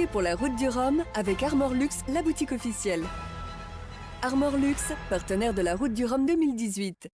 craquez pour la route du Rhum avec Armor Luxe, la boutique officielle. Armor Luxe, partenaire de la route du Rhum 2018.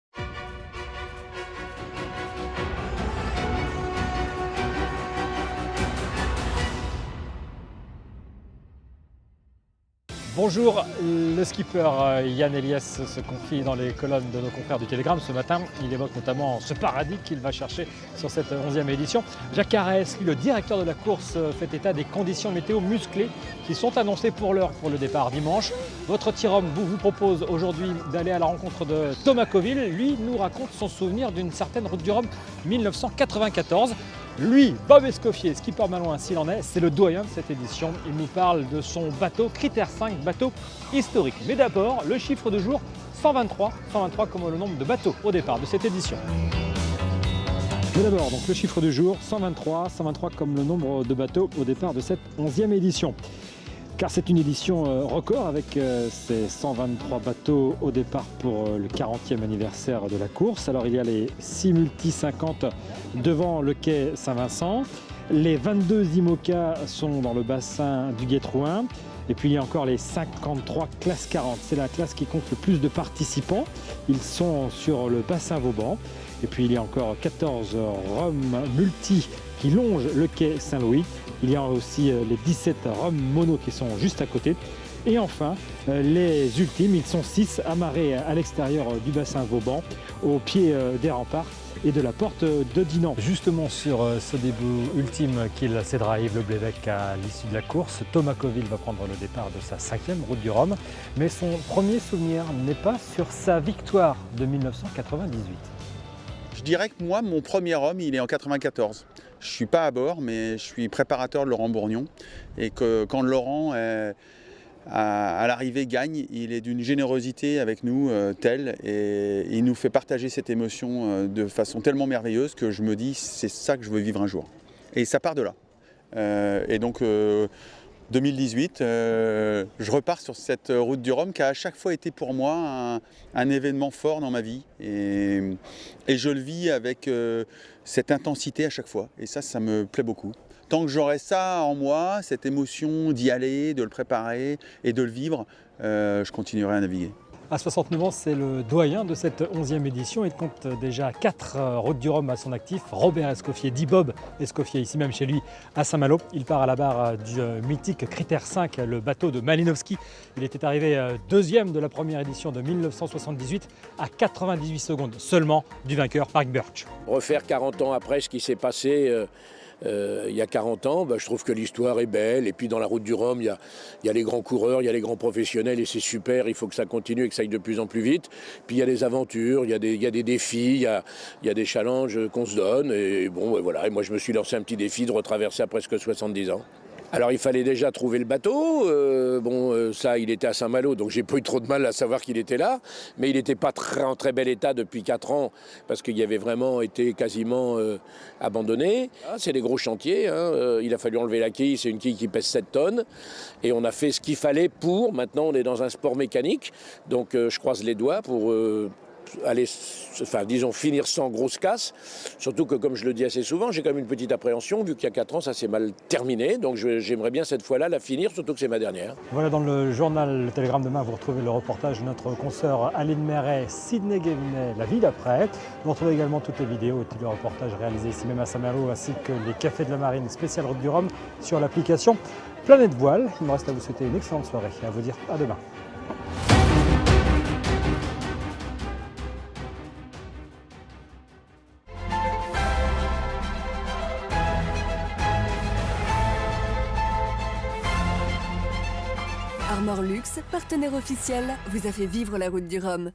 Bonjour, le skipper Yann Eliès se confie dans les colonnes de nos confrères du Télégramme. Ce matin, il évoque notamment ce paradis qu'il va chercher sur cette 11e édition. Jacques Carès, lui, le directeur de la course, fait état des conditions météo musclées qui sont annoncées pour l'heure pour le départ dimanche. Votre Tir-Homme vous propose aujourd'hui d'aller à la rencontre de Thomas Coville. Lui nous raconte son souvenir d'une certaine route du Rhum 1994. Lui, Bob Escoffier, skipper malouin s'il en est, c'est le doyen de cette édition. Il nous parle de son bateau Critère 5, bateau historique. Mais d'abord, le chiffre de jour 123 comme le nombre de bateaux au départ de cette édition. Mais d'abord, donc le chiffre du jour 123 comme le nombre de bateaux au départ de cette 11e édition. Car c'est une édition record avec ces 123 bateaux au départ pour le 40e anniversaire de la course. Alors il y a les 6 multi 50 devant le quai Saint-Vincent, les 22 IMOCA sont dans le bassin du Guétrouin, et puis il y a encore les 53 classe 40. C'est la classe qui compte le plus de participants. Ils sont sur le bassin Vauban. Et puis il y a encore 14 Rhum multi qui longent le quai Saint-Louis. Il y a aussi les 17 Rhum mono qui sont juste à côté. Et enfin, les ultimes, ils sont 6 amarrés à l'extérieur du bassin Vauban, au pied des remparts et de la porte de Dinan. Justement sur ce début ultime qu'il cédera à Yves Le Blévec à l'issue de la course, Thomas Coville va prendre le départ de sa 5e route du Rhum. Mais son premier souvenir n'est pas sur sa victoire de 1998. Je dirais que moi, mon premier Rhum, il est en 94. Je ne suis pas à bord, mais je suis préparateur de Laurent Bourgnon. Et que quand Laurent, à l'arrivée, gagne, il est d'une générosité avec nous telle. Et il nous fait partager cette émotion de façon tellement merveilleuse que je me dis, c'est ça que je veux vivre un jour. Et ça part de là. Et donc, 2018, je repars sur cette route du Rhum qui a à chaque fois été pour moi un événement fort dans ma vie. Et je le vis avec cette intensité à chaque fois. Et ça me plaît beaucoup. Tant que j'aurai ça en moi, cette émotion d'y aller, de le préparer et de le vivre, je continuerai à naviguer. À 69 ans, c'est le doyen de cette 11e édition. Il compte déjà 4 routes du Rhum à son actif. Robert Escoffier, dit Bob Escoffier, ici même chez lui à Saint-Malo. Il part à la barre du mythique Critère 5, le bateau de Malinowski. Il était arrivé deuxième de la première édition de 1978 à 98 secondes seulement du vainqueur Mark Birch. Refaire 40 ans après ce qui s'est passé il y a 40 ans, je trouve que l'histoire est belle. Et puis dans la route du Rhum, il y a les grands coureurs, il y a les grands professionnels et c'est super. Il faut que ça continue et que ça aille de plus en plus vite. Puis il y a des aventures, il y a des défis, il y a des challenges qu'on se donne. Et bon, voilà. Et moi, je me suis lancé un petit défi de retraverser à presque 70 ans. Alors il fallait déjà trouver le bateau, ça il était à Saint-Malo, donc j'ai pas eu trop de mal à savoir qu'il était là, mais il n'était pas en très bel état depuis 4 ans, parce qu'il avait vraiment été quasiment abandonné. C'est des gros chantiers, il a fallu enlever la quille, c'est une quille qui pèse 7 tonnes, et on a fait ce qu'il fallait pour, maintenant on est dans un sport mécanique, donc je croise les doigts pour finir sans grosse casse. Surtout que, comme je le dis assez souvent, j'ai quand même une petite appréhension, vu qu'il y a 4 ans, ça s'est mal terminé. Donc j'aimerais bien cette fois-là la finir, surtout que c'est ma dernière. Voilà, dans le journal Le Télégramme demain, vous retrouvez le reportage de notre consoeur Aline Méret, Sidney Guévinet, la vie d'après. Vous retrouvez également toutes les vidéos et tous les reportages réalisés ici même à Saint-Malo, ainsi que les cafés de la Marine spécial Route du Rhum sur l'application Planète Voile. Il me reste à vous souhaiter une excellente soirée et à vous dire à demain. Armor Luxe, partenaire officiel, vous a fait vivre la route du Rhum.